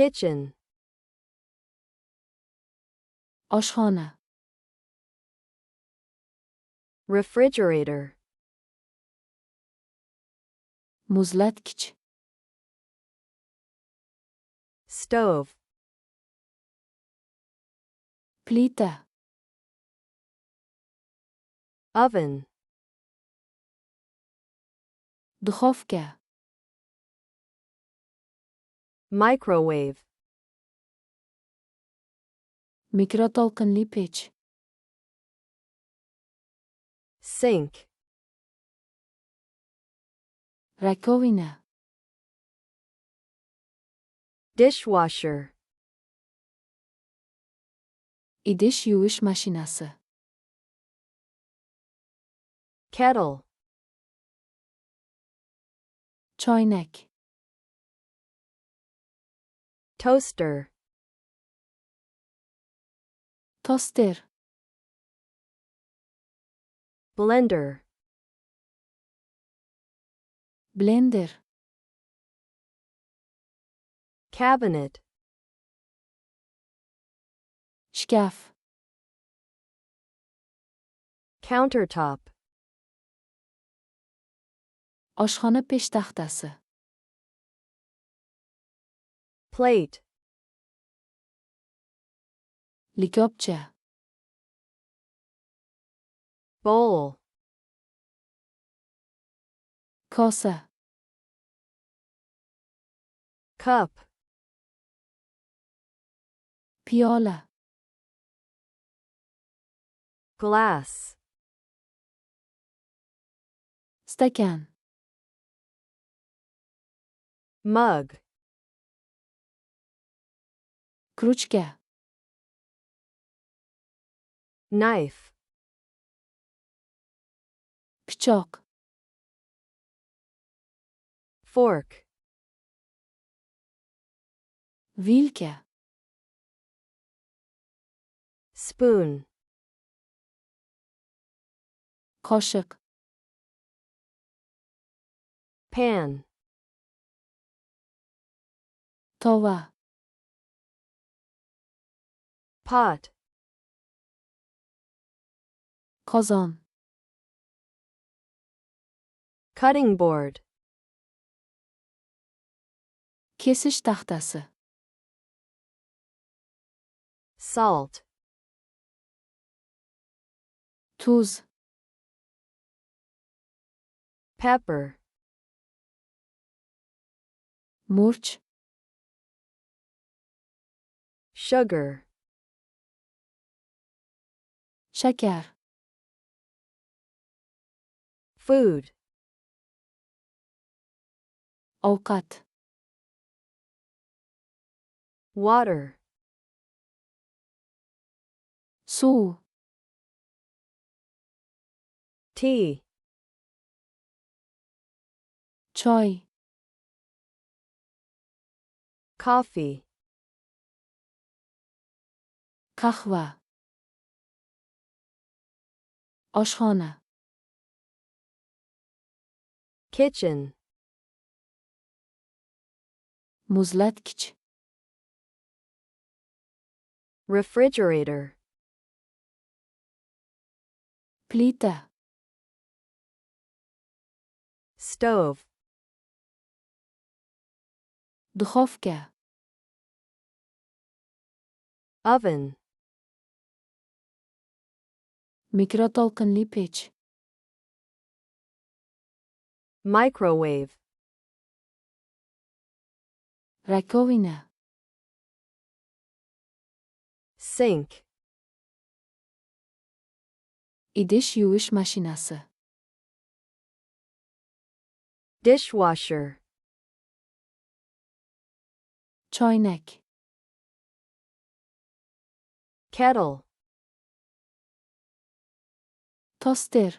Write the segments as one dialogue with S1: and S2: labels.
S1: kitchen,
S2: oshxona,
S1: refrigerator,
S2: muzlatkich,
S1: stove,
S2: plita,
S1: oven,
S2: duxovka,
S1: microwave,
S2: mikroto'lqinli pech,
S1: sink,
S2: rakovina,
S1: dishwasher,
S2: idish yuvish mashinasi,
S1: kettle,
S2: choynak,
S1: toaster,
S2: toster,
S1: blender,
S2: blender,
S1: cabinet,
S2: shkaf,
S1: countertop,
S2: oshxona peshtaxtasi,
S1: plate,
S2: likopcha,
S1: bowl,
S2: kosa,
S1: cup,
S2: piyola,
S1: glass,
S2: stakan,
S1: mug,
S2: kruchka,
S1: knife,
S2: pichoq,
S1: fork,
S2: vilka,
S1: spoon,
S2: qoshiq,
S1: pan,
S2: tova,
S1: pot,
S2: qozon,
S1: cutting board,
S2: kesish taxtasi,
S1: salt,
S2: tuz,
S1: pepper,
S2: murch,
S1: sugar,
S2: shakar,
S1: food,
S2: ovqat,
S1: water,
S2: suv,
S1: tea,
S2: choy,
S1: coffee,
S2: qahva, oshxona,
S1: kitchen,
S2: muzlatkich,
S1: refrigerator,
S2: plita,
S1: stove,
S2: duxovka,
S1: oven,
S2: mikroto'lqinli pech,
S1: microwave,
S2: rakovina,
S1: sink,
S2: idish yuvish mashinasi,
S1: dishwasher,
S2: choynak,
S1: kettle,
S2: toster,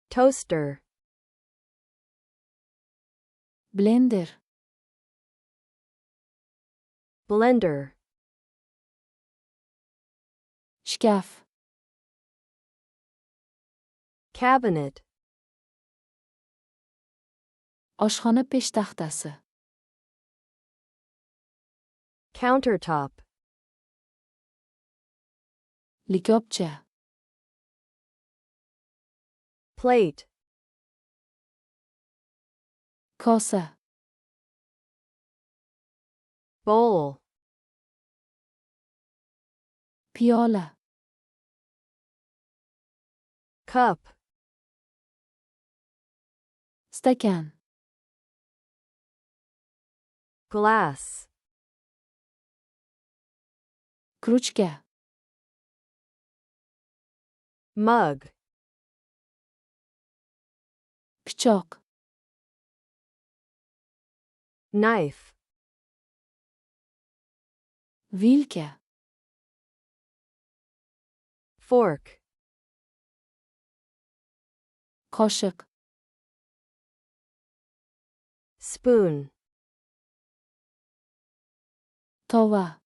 S1: toaster,
S2: blender,
S1: blender,
S2: shkaf,
S1: cabinet,
S2: oshxona peshtaxtasi,
S1: countertop,
S2: likopcha,
S1: plate,
S2: kosa,
S1: bowl,
S2: piyola,
S1: cup,
S2: stakan,
S1: glass,
S2: kruchka,
S1: mug,
S2: pichoq,
S1: knife,
S2: vilka,
S1: fork,
S2: qoshiq,
S1: spoon,
S2: tova,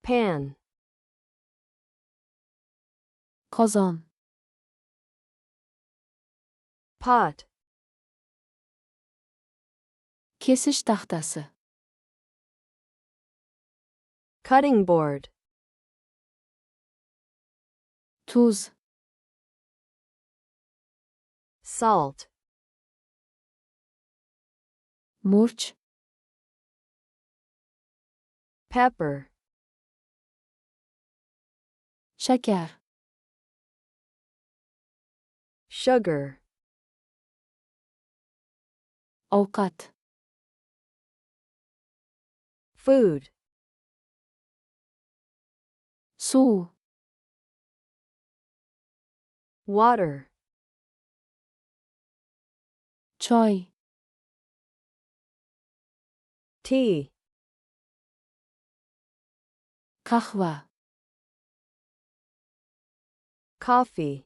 S1: pan,
S2: qozon,
S1: pot,
S2: kesish taxtasi,
S1: cutting board,
S2: tuz,
S1: salt,
S2: murch,
S1: pepper,
S2: shakar,
S1: sugar,
S2: ovqat,
S1: food,
S2: suv,
S1: water,
S2: choy,
S1: tea,
S2: qahva,
S1: coffee,